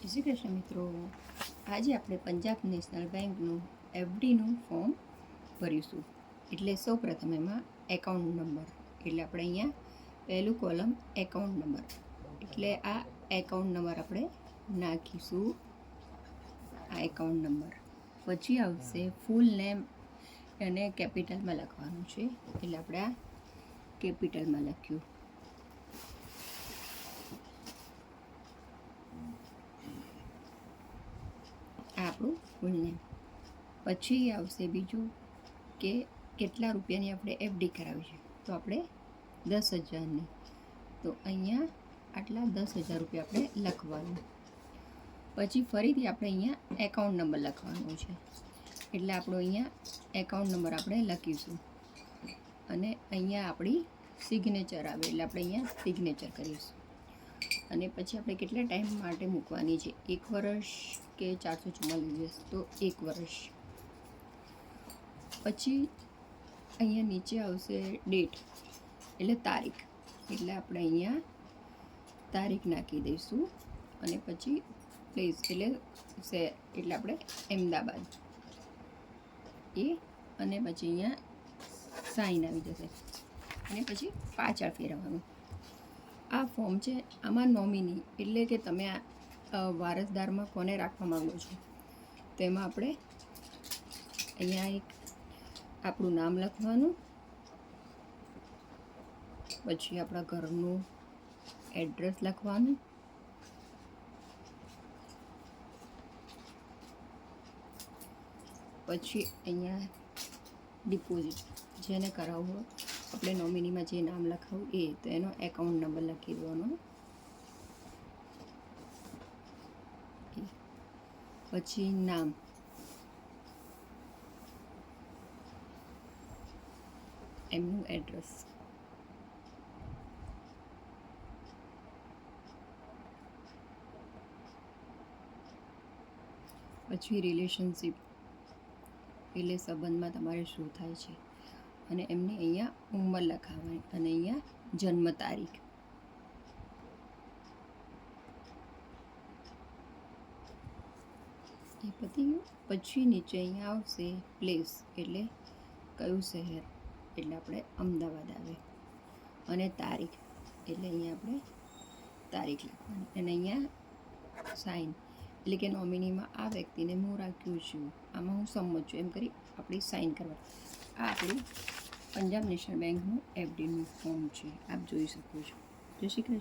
જય શ્રી કૃષ્ણ મિત્રો. આજે આપણે પંજાબ નેશનલ બેંકનું એફડીનું ફોર્મ ભરીશું. એટલે સૌપ્રથમ એમાં એકાઉન્ટ નંબર, એટલે આપણે અહીંયા પહેલું કોલમ એકાઉન્ટ નંબર, એટલે આ એકાઉન્ટ નંબર આપણે નાખીશું. આ એકાઉન્ટ નંબર પછી આવશે ફૂલ નેમ, એને કેપિટલમાં લખવાનું છે, એટલે આપણે આ કેપિટલમાં લખ્યું. આપણું ફૂલ નેમ. પછી આવશે બીજું કે કેટલા રૂપિયાની આપણે એફડી કરાવી છે, તો આપણે 10,000ની. તો અહીંયા આટલા 10,000 રૂપિયા આપણે લખવાનું. પછી ફરીથી આપણે અહીંયા એકાઉન્ટ નંબર લખવાનો છે, એટલે આપણો અહીંયા એકાઉન્ટ નંબર આપણે લખીશું. અને અહીંયા આપણી સિગ્નેચર આવે, એટલે આપણે અહીંયા સિગ્નેચર કરીશું. અને પછી આપણે કેટલા ટાઈમ માટે મૂકવાની છે, 1 વર્ષ કે 444 દિવસ, તો 1 વર્ષ. પછી અહીંયા નીચે આવશે ડેટ, એટલે તારીખ, એટલે આપણે અહીંયા તારીખ નાખી દઈશું. અને પછી પ્લેસ, એટલે શહેર, એટલે આપણે અમદાવાદ એ. અને પછી અહીંયા સાઈન આવી જશે, અને પછી પાછળ ફેરવવાનું. આ ફોર્મ છે, આમાં નોમિની એટલે કે તમે વારસદારમાં કોને રાખવા માંગો છો, તો એમાં આપણે અહીંયા એક આપણું નામ લખવાનું. પછી આપણા ઘરનું એડ્રેસ લખવાનું. પછી અહીંયા ડિપોઝિટ જેને કરાવવું હોય, આપણે નોમિનીમાં જે નામ લખાવું એ, તો એનો એકાઉન્ટ નંબર લખી દેવાનો. પછી નામ, એમનું એડ્રેસ, પછી રિલેશનશિપ, એટલે સંબંધમાં તમારે શું થાય છે, અને એમની અહીંયા ઉંમર લખાવવાની, અને અહીંયા જન્મ તારીખ. એ પતી ગયું. પછી નીચે અહીંયા આવશે પ્લેસ, એટલે કયું શહેર, એટલે આપણે અમદાવાદ આવે. અને તારીખ, એટલે અહીંયા આપણે તારીખ લખવાની. અને અહીંયા સાઇન, એટલે કે નોમિનીમાં આ વ્યક્તિને હું રાખ્યું છું, આમાં હું સંમત છું, એમ કરી આપણી સાઇન કરવાની. આ આપણું પંજાબ નેશનલ બેંકનું એફડીનું ફોર્મ છે, આપ જોઈ શકો છો. જય શ્રી કૃષ્ણ.